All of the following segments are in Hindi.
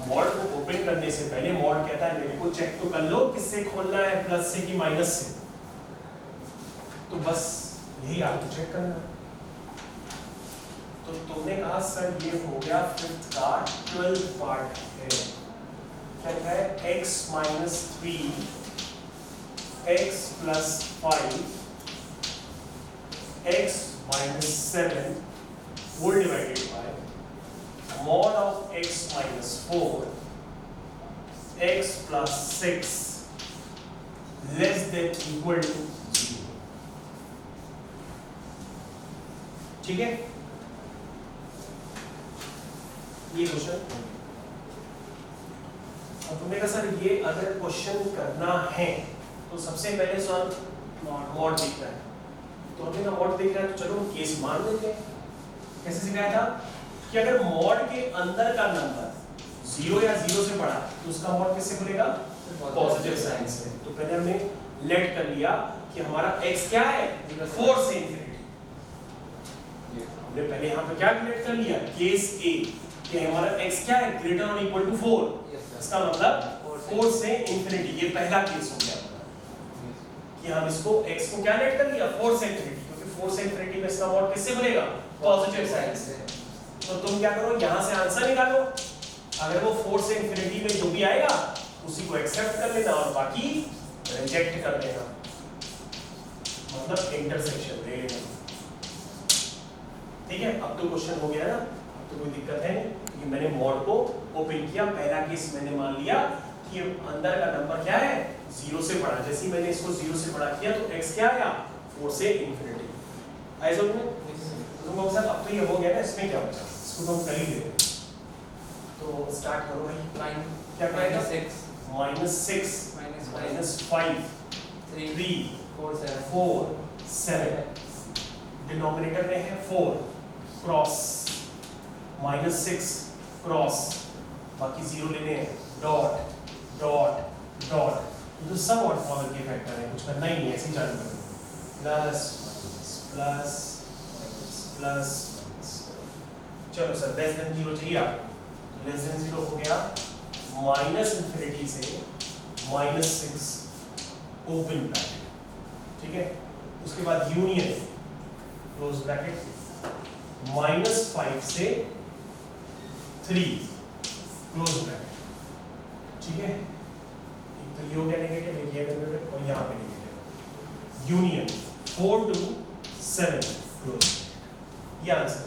मॉड को ओपन करने से पहले मॉड कहता है मेरे को चेक तो कर लो किससे खोलना है, प्लस से कि माइनस से। तो बस यही आपको चेक करना है। तो तुमने कहा सर ये हो गया फिफ्थ का 12 पार्ट है, क्या है x minus 3 x plus 5 x minus 7 whole divided by mod of x minus 4 x plus 6 less than equal to 0। ठीक है, ये क्वेश्चन। अब तुमने कहा सर ये अगर क्वेश्चन करना है तो सबसे पहले सर मॉड दिख रहा है, तो हमने कहा मॉड दिख रहा है तो चलो केस मान लेते हैं। कैसे सिखाया था कि अगर मॉड के अंदर का नंबर 0 या 0 से बड़ा तो उसका मॉड किससे खुलेगा, पॉजिटिव साइन से। तो पहले हमने लेट कर लिया कि हमारा x क्या है 4 से इंफिनिटी। हमने पहले यहाँ पे क्या लेट कर लिया केस A कि हमारा x क्या है ग्रेटर और इक्वल टू 4, इसका मतलब 4 से इंफिनिटी। ये पहला केस हो गया कि हम इसको x को क्या लेट कर लिया 4 से इंफिनिटी, क्योंकि 4 से इंफिनिटी में इसका मॉड किससे खुलेगा पॉजिटिव साइन से। तो तुम क्या करो यहाँ से आंसर निकालो, अगर वो 4 से इंफिनिटी में जो भी आएगा उसी को एक्सेप्ट कर लेना और बाकी रिजेक्ट कर देना, मतलब इंटरसेक्शन ले लेना। ठीक है, अब तो क्वेश्चन हो गया ना, अब तो कोई दिक्कत है नहीं क्योंकि मैंने मॉड को ओपन किया। पहला केस मैंने मान लिया कि अंदर का नंबर क्या है 0 से बड़ा, जैसे ही मैंने इसको 0 से बड़ा किया तो x क्या आया 4 से इंफिनिटी। ऐसा तुमको सर अब तो ये हो गया ना, इसमें क्या बचा इसको तो हम कर ही लेते। तो स्टार्ट करो भाई, लाइन क्या करेगा -6 -5 3 4 7 डिनोमिनेटर में है 4 क्रॉस -6 क्रॉस, बाकी 0 लेने हैं डॉट डॉट डॉट। ये तो सब ऑड पावर के फैक्टर है, कुछ करना ही नहीं, ऐसे ही चालू करो प्लस प्लस प्लस। चलो सर लेस देन 0 चाहिए आपको, लेस देन 0 हो गया माइनस इंफिनिटी से -6 ओपन ब्रैकेट। ठीक है, उसके बाद यूनियन क्लोज ब्रैकेट -5 से 3 क्लोज ब्रैकेट। ठीक है, एक तो ये हो गया नेगेटिव, एक ये नेगेटिव और यहाँ पे नेगेटिव। Union 4 to 7 close. ये आंसर है।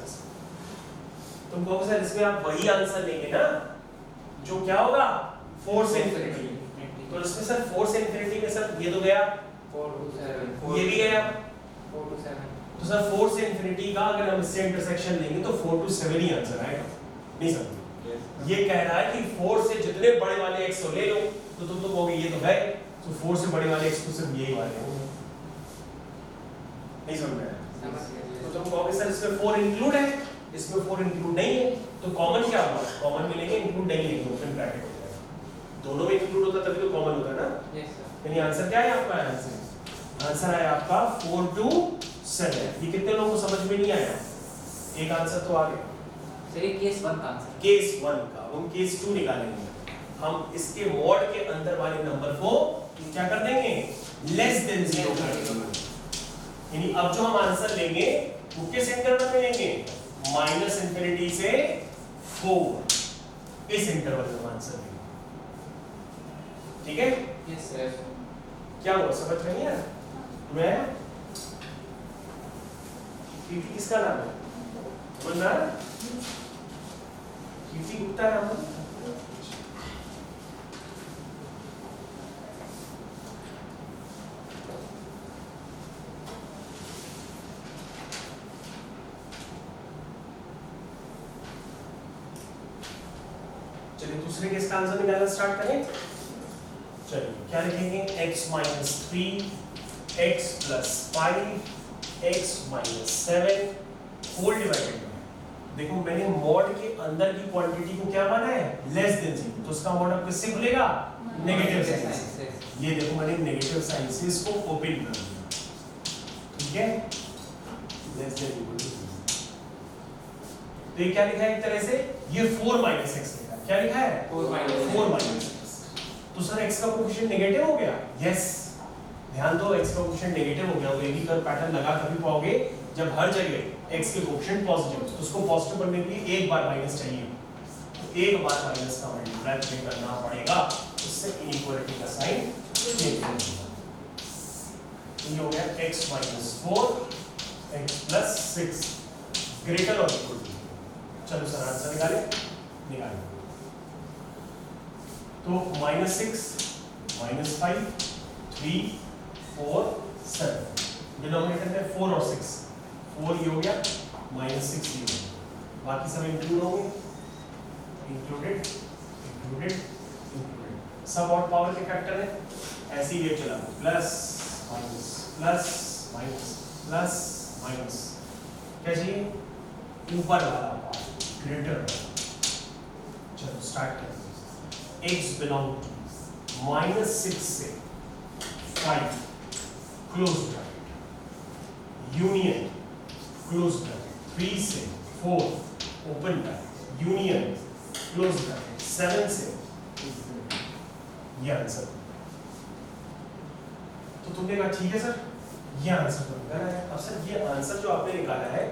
तुम कहोगे सर इसमें आप वही आंसर लेंगे ना जो क्या होगा 4 से इंफिनिटी, तो इसमें सर 4 से इंफिनिटी में सर ये तो गया 4 to 7 ये भी गया 4 to 7। तो सर 4 से इंफिनिटी का अगर हम इससे इंटरसेक्शन लेंगे तो 4 to 7 ही आंसर आएगा। नहीं सर ये कह रहा है कि 4 से जितने बड़े वाले x को ले लो, तो तुम तो कहोगे ये तो है, तो 4 से बड़े वाले x तो सिर्फ यही वाले होंगे। नहीं समझ में आया? तो तुम कहोगे सर इसमें 4 इंक्लूड है, इसमें 4 इंक्लूड नहीं है, तो कॉमन क्या होगा, कॉमन में लेंगे, इंक्लूड नहीं लेंगे, ओपन ब्रैकेट हो जाएगा। दोनों में इंक्लूड होता तभी तो कॉमन होता है ना। Yes sir. यानी आंसर क्या है आपका, आंसर है आपका 4 to 7। ये कितने लोगों को समझ में नहीं आया? एक आंसर तो आ गया सर ये केस 1 का आंसर। केस 1 का। हम केस 2 निकालेंगे, हम इसके मॉड के अंदर वाले नंबर को क्या कर देंगे लेस देन 0 कर देंगे। यानी अब जो हम आंसर लेंगे वो किस इंटरवल में लेंगे, -इंफिनिटी से 4, इस इंटरवल में आंसर लेंगे। ठीक है, यस सर। क्या हुआ समझ में नहीं आया? मैं कीर्ति किसका नाम है बोलना, कीर्ति गुप्ता नाम है। चलिए दूसरे केस का आंसर निकालना स्टार्ट करें। चलिए क्या लिखेंगे, x minus 3 x plus 5 x minus 7 whole divided. देखो मैंने मॉड के अंदर की क्वांटिटी को क्या माना है लेस देन 0, तो उसका मॉड अब किससे खुलेगा नेगेटिव साइन से। ये देखो मैंने नेगेटिव साइन से इसको ओपन कर दिया। ठीक है, लेस देन इक्वल टू। तो ये क्या लिखा है एक तरह से, ये 4 - x लिखा है। क्या लिखा है 4 minus 4 माइनस तो सर x का कोएफिशिएंट नेगेटिव हो गया यस ध्यान दो x का कोएफिशिएंट नेगेटिव हो गया वो एक ही कर्व पैटर्न लगा कभी पाओगे जब हर जगह x के कोएफिशिएंट पॉजिटिव तो उसको पॉजिटिव बनने के लिए एक बार माइनस चाहिए तो एक बार माइनस का मल्टीप्लाई करना पड़ेगा उससे इनइक्वालिटी का साइन चेंज हो जाएगा ये हो गया x minus 4 x plus 6 greater और इक्वल टू चलो सर आंसर निकाले तो -6 -5 3 4 7 डिनोमिनेटर में 4 और 6 4 ये हो गया -6 ये हो गया बाकी सब इंक्लूड होंगे इंक्लूडेड सब और पावर के फैक्टर है ऐसे ही ये चला plus minus plus minus plus minus क्या चाहिए ऊपर वाला पार्ट ग्रेटर चलो स्टार्ट करते हैं x बिलोंग टू -6 से 5 close bracket union close bracket 3 से 4 open bracket union close bracket 7 से ये आंसर तो तुमने कहा ठीक है सर ये आंसर तो निकाला है अब सर ये आंसर जो आपने निकाला है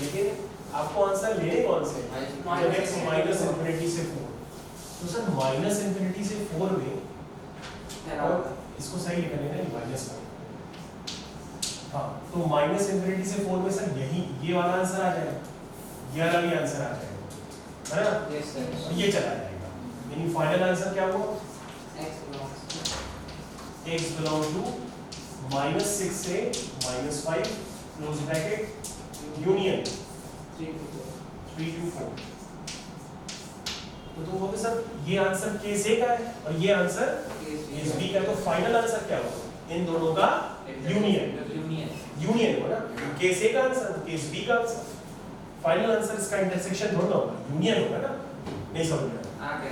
लेकिन आपको आंसर लेने कौन से जब x माइनस इंफिनिटी से 4 तो सर माइनस इंफिनिटी से 4 में और इसको सही लिखा लेना माइनस हाँ तो माइनस इंफिनिटी से 4 में सर यही ये वाला आंसर आ जाएगा ये वाला भी आंसर आ जाएगा है ना यस सर और ये चला जाएगा यानी फाइनल आंसर क्या हुआ x belong to -6 से -5 क्लोज ब्रैकेट यूनियन 3 to 4 तो तुम बोलते सर ये आंसर केस ए का है और ये आंसर केस बी का है तो फाइनल आंसर क्या होगा इन दोनों का यूनियन होगा ना केस ए का आंसर केस बी का आंसर फाइनल आंसर इसका इंटरसेक्शन थोड़ा होगा यूनियन होगा ना नहीं समझ में आया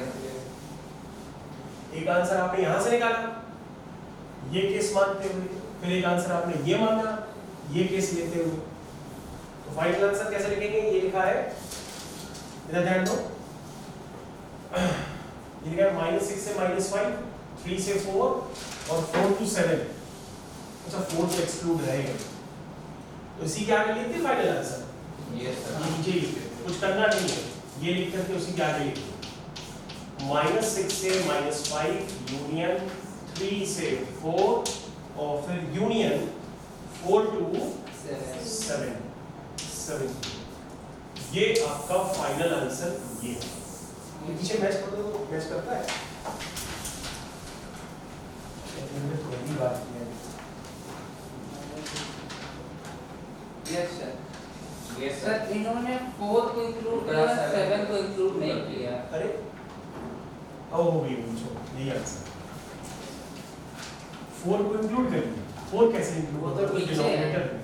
एक आंसर आपने यहां से निकाला ये केस मानते हुए फिर एक आंसर आपने ये माना ये केस लेते हुए तो फाइनल आंसर कैसे लिखेंगे ये लिखा है इधर ध्यान दो ये लिखा है -6 से -5 3 से 4 और 4 to 7 अच्छा 4 तो एक्सक्लूड रहेगा तो इसी के आगे लिखते फाइनल आंसर यस सर ये नीचे लिखते कुछ करना नहीं है ये लिख करके उसी के आगे लिखते -6 से -5 यूनियन 3 से 4 और फिर यूनियन 4 to 7 ये आपका फाइनल आंसर ये है ये पीछे मैच कर दो तो मैच करता है हमने थोड़ी बात की है यस सर यस सर इन्होंने 4 को इंक्लूड किया 7 को इंक्लूड नहीं किया अरे अब हो गई पूछो यही आंसर 4 को इंक्लूड कर दिया 4 कैसे इंक्लूड वो तो पीछे है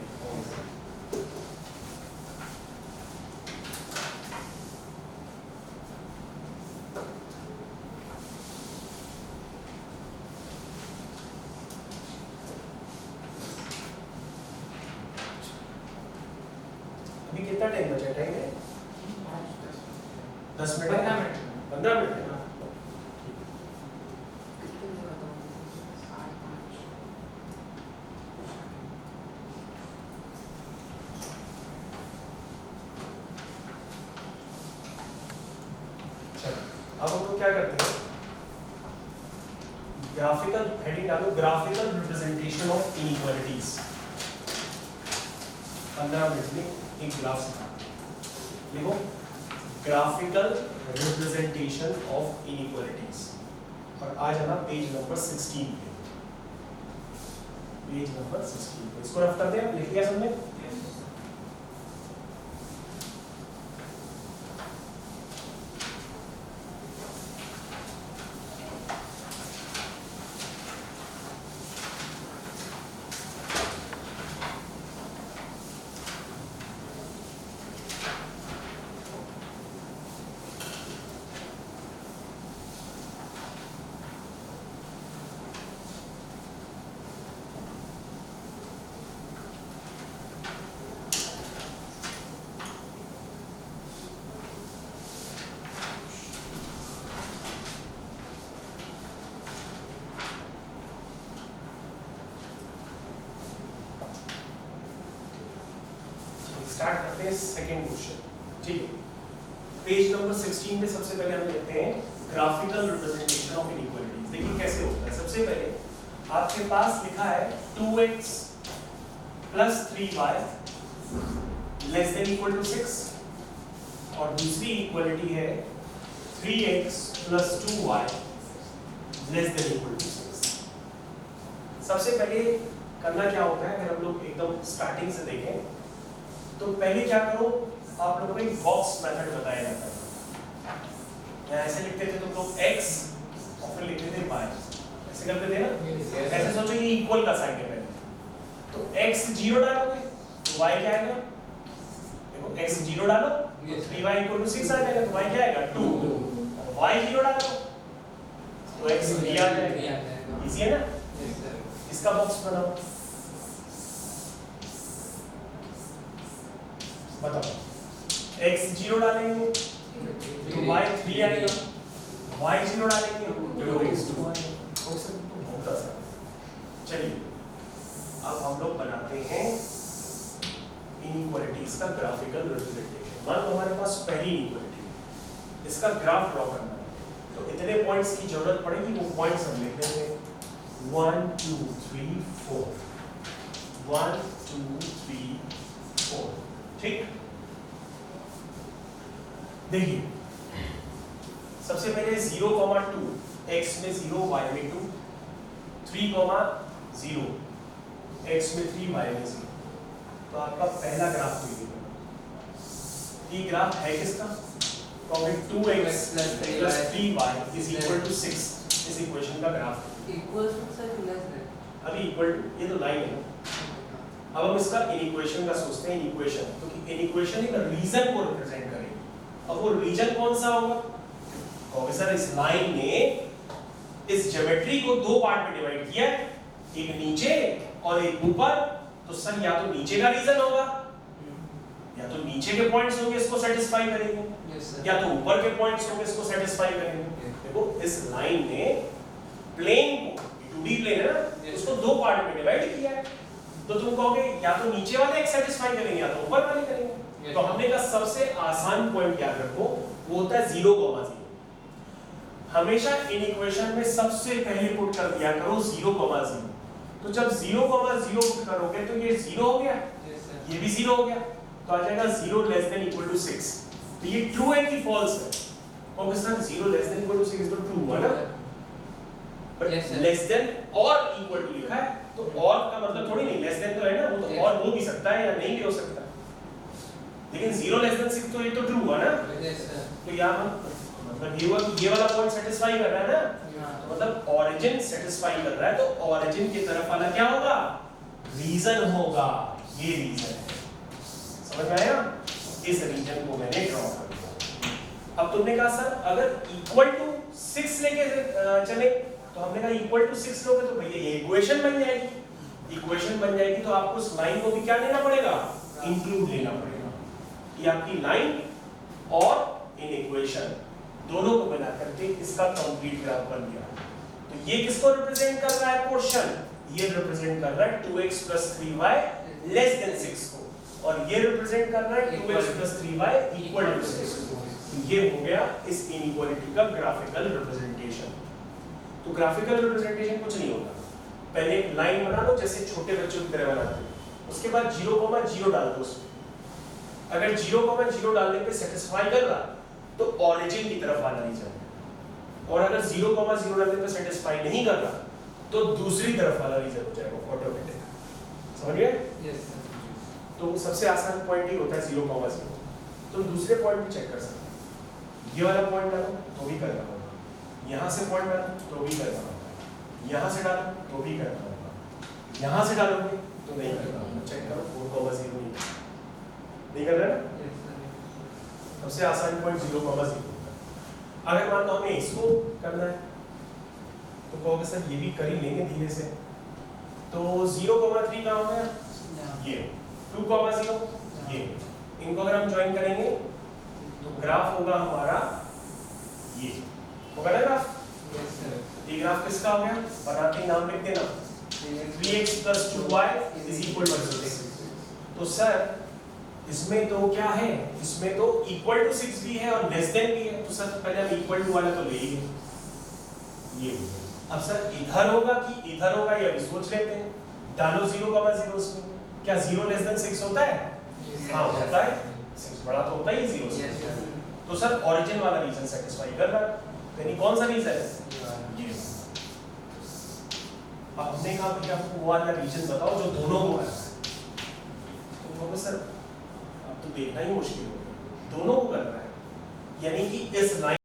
अभी कितना टाइम बचा है टाइम है 10 मिनट 15 मिनट है अब हम लोग क्या करते हैं ग्राफिकल हेडिंग डालो graphical representation of inequalities 15 minute में एक ग्राफ सिखा देखो ग्राफिकल रिप्रेजेंटेशन ऑफ इनइक्वालिटीज और आज है ना पेज नंबर 16 पे पेज नंबर 16 पे इसको रफ करते हैं लिख लिया सबने हैं सेकंड क्वेश्चन, ठीक है। पेज नंबर 16 पे सबसे पहले हम देखते हैं ग्राफिकल रिप्रेजेंटेशन ऑफ इनइक्वालिटीज। देखिए कैसे होता है। सबसे पहले आपके पास लिखा है 2x plus 3y less than equal to 6 और दूसरी इक्वालिटी है 3x plus 2y less than equal to 6। सबसे पहले करना क्या होता है, अगर हम लोग एकदम स्टार्टिंग से देखें तो पहले क्या करो, आप लोगों को एक बॉक्स मेथड बताया जाता है। यहाँ ऐसे लिखते थे तुम लोग x और फिर लिखते थे y, ऐसे करते थे ना। ऐसे सोचो ये इक्वल का साइन है पहले, तो x 0 डालोगे तो y क्या आएगा, देखो x 0 डालो तो 3y equal to 6 आ जाएगा, तो y क्या आएगा 2, y 0 डालो तो x 3 आ जाएगा। इजी है ना। इसका बॉक्स बनाओ, बताओ x 0 डालेंगे तो y 3 आएगा, y 0 डालेंगे तो x 2 आएगा। चलिए अब हम लोग बनाते हैं इनइक्वालिटीज का ग्राफिकल रिप्रेजेंटेशन। मान लो हमारे पास पहली इनइक्वालिटी, इसका ग्राफ ड्रॉ करना है, तो इतने पॉइंट्स की जरूरत पड़ेगी, वो पॉइंट्स हम लिख देंगे 1 2 3 4 1 2 3 4, ठीक। देखिए सबसे पहले 0,2 x में 0 y में 2, 3,0 x में 3 y में 0, तो आपका पहला ग्राफ मिलेगा। ये ग्राफ है किसका, 2x plus 3y is equal to 6, इस इक्वेशन का ग्राफ है। इक्वल टू से लेस देन, अभी इक्वल टू ये तो लाइन है ना। अब हम इसका इनइक्वेशन का सोचते हैं, इनइक्वेशन, क्योंकि इनइक्वेशन एक रीजन को रिप्रेजेंट करेगी। अब वो रीजन कौन सा होगा, तो सर इस लाइन ने इस ज्योमेट्री को दो पार्ट में डिवाइड किया है, एक नीचे और एक ऊपर, तो सर या तो नीचे का रीजन होगा या तो नीचे के पॉइंट्स होंगे इसको सेटिस्फाई करेंगे, या तो ऊपर के पॉइंट्स होंगे इसको सेटिस्फाई करेंगे। देखो इस लाइन ने प्लेन को, 2D प्लेन है ना, उसको दो पार्ट में डिवाइड किया है, तो तुम कहोगे या तो नीचे वाले एक सेटिस्फाई करेंगे या तो ऊपर वाले करेंगे। तो हमने कहा सबसे आसान पॉइंट याद रखो, वो होता है 0,0। हमेशा इन इक्वेशन में सबसे पहले पुट कर दिया करो 0,0। तो जब 0,0 पुट करोगे तो ये 0 हो गया, ये भी 0 हो गया, तो आ जाएगा 0 लेस देन इक्वल टू 6। तो ये ट्रू है कि फॉल्स है, और किस तरह 0 लेस देन इक्वल टू 6 तो ट्रू है ना, बट लेस देन और इक्वल टू लिखा है, तो और का मतलब थोड़ी नहीं लेस देन तो है ना, वो तो और हो भी सकता है या नहीं भी हो सकता, लेकिन 0 लेस देन 6 तो ये तो ट्रू है ना। तो यहाँ मतलब ये हुआ कि ये वाला पॉइंट सेटिस्फाई कर रहा है ना, तो मतलब ओरिजिन सेटिस्फाई कर रहा है, तो ओरिजिन की तरफ वाला क्या होगा, रीजन होगा, ये रीजन है। समझ में आया, इस रीजन को मैंने ड्रॉ कर दिया। अब तुमने कहा सर अगर इक्वल टू 6 लेके चले, तो हमने कहा इक्वल टू 6 लोगे तो भैया ये इक्वेशन बन जाएगी। इक्वेशन बन जाएगी तो आपको उस लाइन को भी क्या लेना पड़ेगा, इंक्लूड लेना पड़ेगा। ये आपकी लाइन और इन इक्वेशन दोनों को मिला करके इसका कंप्लीट ग्राफ बन गया। तो ये किसको रिप्रेजेंट कर रहा है, पोर्शन, ये रिप्रेजेंट कर रहा है 2x plus 3y less than 6 को, और ये रिप्रेजेंट कर रहा है 2x plus 3y equal to 6 को। तो ये हो गया इस इनइक्वालिटी का ग्राफिकल रिप्रेजेंटेशन। तो ग्राफिकल रिप्रेजेंटेशन कुछ नहीं होता, पहले एक लाइन बना लो जैसे छोटे बच्चों की तरह बनाते हैं, उसके बाद 0,0 डाल दो उसमें। अगर 0,0 डालने पे सेटिस्फाई कर रहा तो ओरिजिन की तरफ वाला रीजन, और अगर 0,0 डालने पे सेटिस्फाई नहीं कर रहा तो दूसरी तरफ वाला रीजन हो जाएगा ऑटोमेटिक। समझ गए? Yes sir. तो सबसे आसान पॉइंट ही होता है 0,0। तो दूसरे पॉइंट भी चेक कर सकते हैं, ये वाला पॉइंट डालो तो भी करना होगा, यहाँ से पॉइंट डालो तो भी करना होगा, यहाँ से डालो तो भी करना होगा, यहाँ से डालोगे तो नहीं करना होगा। चेक करो 4,0 नहीं कर रहा है। सबसे आसान पॉइंट 0,0। अगर मान लो हमें इसको करना है तो कहोगे सर ये भी कर ही लेंगे धीरे से, तो 0,3 कहाँ हो गया, ये 2,0 ये, इनको अगर हम ज्वाइन करेंगे तो ग्राफ होगा हमारा ये होगा ना ग्राफ। ये ग्राफ किसका हो गया, बनाते ही नाम लिख देना, 3x plus 2y is equal to 6। तो सर इसमें तो क्या है, इसमें तो इक्वल टू 6 भी है और लेस देन भी है, तो सर पहले हम इक्वल टू वाला तो ले ही गए, ये हो गया। अब सर इधर होगा कि इधर होगा ये अभी सोच लेते हैं, डालो 0,0 उसमें, क्या 0 लेस देन 6 होता है? हाँ होता है, 6 बड़ा तो होता ही 0 से। तो सर ओरिजिन वाला रीजन सेटिस्फाई कर रहा है, यानी कौन सा रीजन है ये। अब हमने कहा भैया आपको वो वाला रीजन बताओ जो दोनों को करना है, तो बोले सर अब तो देखना ही मुश्किल हो गया, दोनों को करना है, यानी कि इस लाइन